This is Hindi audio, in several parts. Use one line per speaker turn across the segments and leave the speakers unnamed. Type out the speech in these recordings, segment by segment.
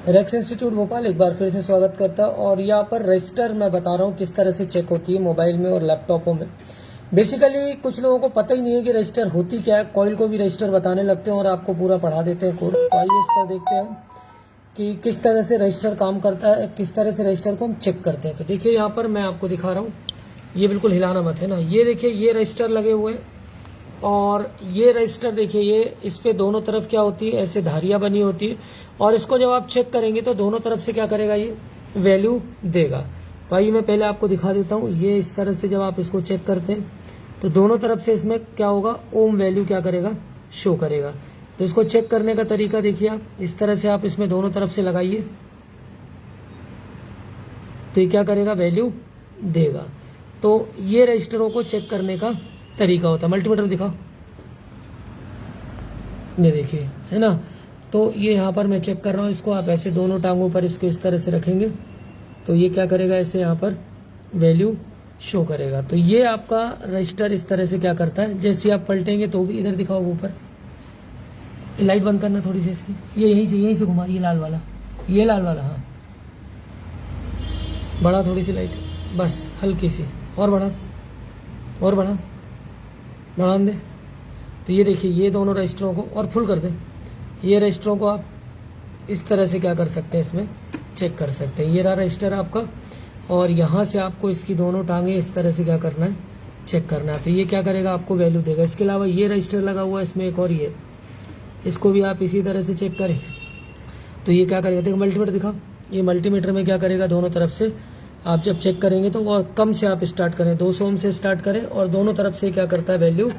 रेक्स इंस्टीट्यूट भोपाल एक बार फिर से स्वागत करता है। और यहाँ पर रजिस्टर मैं बता रहा हूँ किस तरह से चेक होती है मोबाइल में और लैपटॉपों में। बेसिकली कुछ लोगों को पता ही नहीं है कि रजिस्टर होती क्या है, कॉइल को भी रजिस्टर बताने लगते हैं और आपको पूरा पढ़ा देते हैं कोर्स। तो आइए इस पर देखते हैं कि किस तरह से रजिस्टर काम करता है, किस तरह से रजिस्टर को हम चेक करते हैं। तो देखिए यहाँ पर मैं आपको दिखा रहा हूँ, ये बिल्कुल हिलाना मत है ना। ये देखिए ये रजिस्टर लगे हुए हैं और ये रजिस्टर देखिए, ये इस पे दोनों तरफ क्या होती है, ऐसे धारियां बनी होती है और इसको जब आप चेक करेंगे तो दोनों तरफ से क्या करेगा, ये वैल्यू देगा। तो आइए मैं पहले आपको दिखा देता हूँ। ये इस तरह से जब आप इसको चेक करते हैं तो दोनों तरफ से इसमें क्या होगा, ओम वैल्यू क्या करेगा, शो करेगा। तो इसको चेक करने का तरीका देखिए, आप इस तरह से आप इसमें दोनों तरफ से लगाइए तो ये क्या करेगा, वैल्यू देगा। तो ये रजिस्टरों को चेक करने का तरीका होता है। मल्टीमीटर दिखाओ, ये देखिए, है ना। तो ये यहाँ पर मैं चेक कर रहा हूँ इसको। आप ऐसे दोनों टांगों पर इसको इस तरह से रखेंगे तो ये क्या करेगा, ऐसे यहाँ पर वैल्यू शो करेगा। तो ये आपका रजिस्टर इस तरह से क्या करता है, जैसे आप पलटेंगे तो भी इधर दिखाओ ऊपर। लाइट बंद करना थोड़ी सी इसकी, ये यहीं से घुमा, ये लाल वाला, ये लाल वाला, हाँ बढ़ा थोड़ी सी लाइट, बस हल्की सी और बढ़ा, और बढ़ा, बढ़ा दे। तो ये देखिए, ये दोनों रजिस्टरों को और फुल कर दें। ये रजिस्टरों को आप इस तरह से क्या कर सकते हैं, इसमें चेक कर सकते हैं। ये रहा रजिस्टर आपका और यहाँ से आपको इसकी दोनों टांगे इस तरह से क्या करना है, चेक करना है। तो ये क्या करेगा, आपको वैल्यू देगा। इसके अलावा ये रजिस्टर लगा हुआ है इसमें एक और, ये इसको भी आप इसी तरह से चेक करें तो ये क्या करेगा, देखो मल्टीमीटर दिखाओ। ये मल्टीमीटर में क्या करेगा, दोनों तरफ से आप जब चेक करेंगे तो और कम से आप स्टार्ट करें, 200 ओम से स्टार्ट करें और दोनों तरफ से क्या करता है, वैल्यू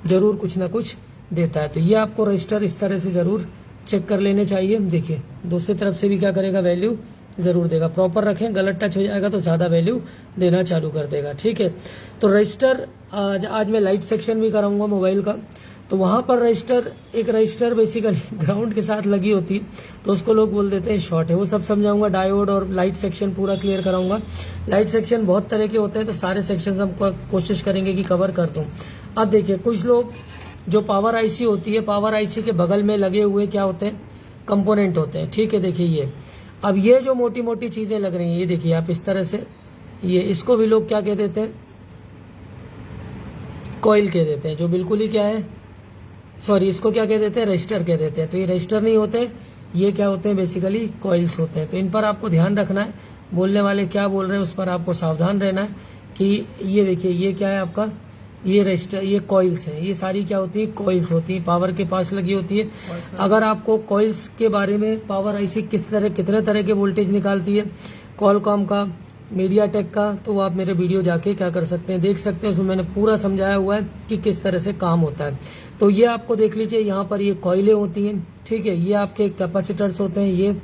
जरूर कुछ ना कुछ देता है। तो ये आपको रजिस्टर इस तरह से जरूर चेक कर लेने चाहिए। देखिए दूसरी तरफ से भी क्या करेगा, वैल्यू जरूर देगा। प्रॉपर रखें, गलत टच हो जाएगा तो ज़्यादा वैल्यू देना चालू कर देगा। ठीक है, तो रजिस्टर आज मैं लाइट सेक्शन भी कराऊंगा मोबाइल का। तो वहाँ पर रजिस्टर, एक रजिस्टर बेसिकली ग्राउंड के साथ लगी होती है तो उसको लोग बोल देते हैं शॉर्ट है, वो सब समझाऊंगा। डायोड और लाइट सेक्शन पूरा क्लियर कराऊंगा। लाइट सेक्शन बहुत तरह के होते हैं तो सारे सेक्शन हम कोशिश करेंगे कि कवर कर दूं। अब देखिए, कुछ लोग जो पावर आईसी होती है, पावर आईसी के बगल में लगे हुए क्या होते हैं, कंपोनेंट होते हैं। ठीक है, देखिए ये, अब ये जो मोटी मोटी चीजें लग रही हैं, ये देखिए आप इस तरह से, ये इसको भी लोग क्या कह देते हैं, कॉइल कह देते हैं, जो बिल्कुल ही क्या है, सॉरी इसको क्या कह देते हैं, रजिस्टर कह देते हैं। तो ये रजिस्टर नहीं होते, ये क्या होते हैं, बेसिकली कॉइल्स होते हैं। तो इन पर आपको ध्यान रखना है, बोलने वाले क्या बोल रहे हैं उस पर आपको सावधान रहना है कि ये देखिए, ये क्या है आपका, ये रजिस्टर, ये कॉइल्स है, ये सारी क्या होती है, कॉइल्स होती है, पावर के पास लगी होती है। अगर आपको कॉइल्स के बारे में, पावर आईसी कितने तरह के वोल्टेज निकालती है, कॉलकॉम का, मीडियाटेक का, तो आप मेरे वीडियो जाके क्या कर सकते हैं, देख सकते हैं। उसमें मैंने पूरा समझाया हुआ है कि किस तरह से काम होता है। तो ये आपको देख लीजिए, यहाँ पर ये कॉइलें होती हैं। ठीक है, ये आपके कैपेसिटर्स होते हैं ये।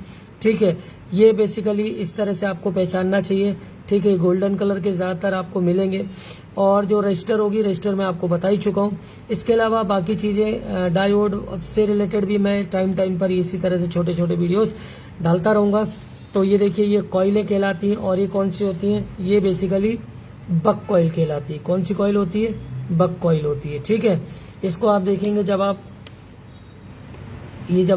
ठीक है, ये बेसिकली इस तरह से आपको पहचानना चाहिए। ठीक है, गोल्डन कलर के ज़्यादातर आपको मिलेंगे। और जो रजिस्टर होगी, रजिस्टर मैं आपको बता ही चुका हूँ। इसके अलावा बाकी चीज़ें, डायोड से रिलेटेड भी मैं टाइम पर इसी तरह से छोटे छोटे वीडियोस डालता रहूँगा। तो ये देखिए, ये कॉइलें कहलाती हैं। और ये कौन सी होती हैं, ये बेसिकली बक कॉइल कहलाती है। कौन सी कॉइल होती है, बक कॉइल होती है। ठीक है, इसको आप देखेंगे जब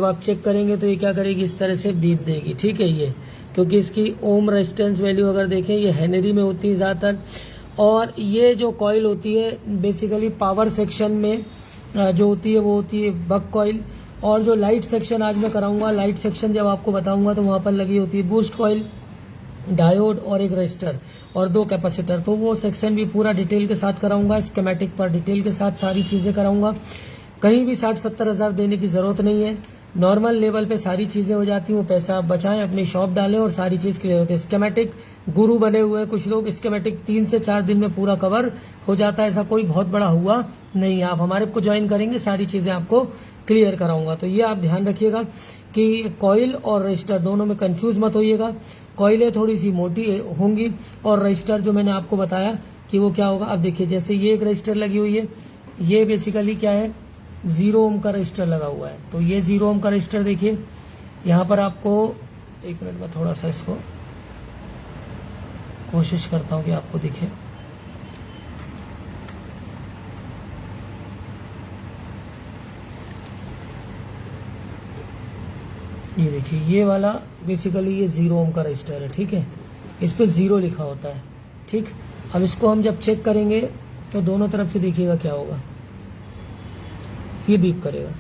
आप चेक करेंगे तो ये क्या करेगी, इस तरह से बीप देगी। ठीक है, ये क्योंकि इसकी ओम रेजिस्टेंस वैल्यू अगर देखें, ये हेनरी में होती है ज़्यादातर। और ये जो कॉइल होती है बेसिकली पावर सेक्शन में जो होती है वो होती है बक कॉइल। और जो लाइट सेक्शन आज मैं कराऊंगा, लाइट सेक्शन जब आपको बताऊंगा तो वहाँ पर लगी होती है बूस्ट कॉइल, डायोड और एक रजिस्टर और 2 कैपेसिटर। तो वो सेक्शन भी पूरा डिटेल के साथ कराऊंगा, स्कीमेटिक पर डिटेल के साथ सारी चीज़ें कराऊंगा। कहीं भी 60-70 हज़ार देने की ज़रूरत नहीं है, नॉर्मल लेवल पे सारी चीज़ें हो जाती हैं। वो पैसा आप बचाएं, अपनी शॉप डालें और सारी चीज़ क्लियर होती है। स्कीमेटिक गुरु बने हुए हैं कुछ लोग, स्कीमेटिक 3 से 4 दिन में पूरा कवर हो जाता है। ऐसा कोई बहुत बड़ा हुआ नहीं है। आप हमारे को ज्वाइन करेंगे, सारी चीज़ें आपको क्लियर कराऊंगा। तो ये आप ध्यान रखिएगा कि कॉइल और रजिस्टर दोनों में कंफ्यूज मत होइएगा। कॉइलें थोड़ी सी मोटी होंगी और रजिस्टर जो मैंने आपको बताया कि वो क्या होगा। अब देखिए, जैसे ये एक रजिस्टर लगी हुई है, ये बेसिकली क्या है, 0 ओम का रजिस्टर लगा हुआ है। तो ये 0 ओम का रजिस्टर देखिए, यहाँ पर आपको, एक मिनट में थोड़ा सा इसको कोशिश करता हूँ कि आपको दिखे। ये देखिए ये वाला बेसिकली ये 0 ओम का रजिस्टर है, ठीक है, इस पे 0 लिखा होता है, ठीक। अब इसको हम जब चेक करेंगे तो दोनों तरफ से देखिएगा क्या होगा, ये बीप करेगा,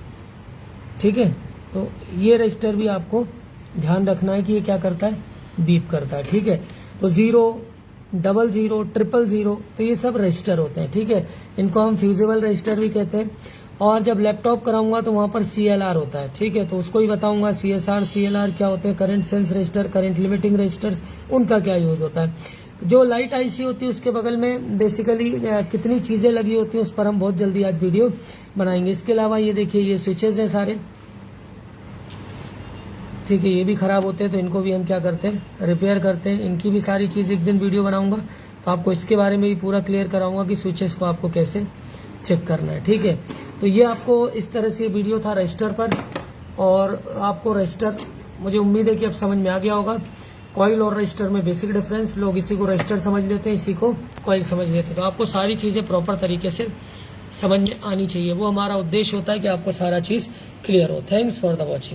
ठीक है। तो ये रजिस्टर भी आपको ध्यान रखना है कि ये क्या करता है, बीप करता है, ठीक है। तो 0, 00, 000 तो ये सब रजिस्टर होते हैं, ठीक है। इनको हम फ्यूजिबल रजिस्टर भी कहते हैं। और जब लैपटॉप कराऊंगा तो वहां पर CLR होता है, ठीक है, तो उसको ही बताऊंगा। CSR CLR क्या होते हैं, current sense resistor, current limiting resistors, उनका क्या यूज होता है। जो लाइट IC होती है उसके बगल में बेसिकली कितनी चीजें लगी होती है उस पर हम बहुत जल्दी आज वीडियो बनाएंगे। इसके अलावा ये देखिए ये स्विचेज हैं सारे, ठीक है, ये भी खराब होते हैं तो इनको भी हम क्या करते हैं, रिपेयर करते हैं। इनकी भी सारी चीज एक दिन वीडियो बनाऊंगा तो आपको इसके बारे में भी पूरा क्लियर कराऊंगा कि स्विचेस को आपको कैसे चेक करना है, ठीक है। तो ये आपको इस तरह से वीडियो था रजिस्टर पर, और आपको रजिस्टर मुझे उम्मीद है कि अब समझ में आ गया होगा। कॉइल और रजिस्टर में बेसिक डिफरेंस, लोग इसी को रजिस्टर समझ लेते हैं, इसी को कॉइल समझ लेते हैं। तो आपको सारी चीजें प्रॉपर तरीके से समझ में आनी चाहिए, वो हमारा उद्देश्य होता है कि आपको सारा चीज क्लियर हो। Thanks for the watching.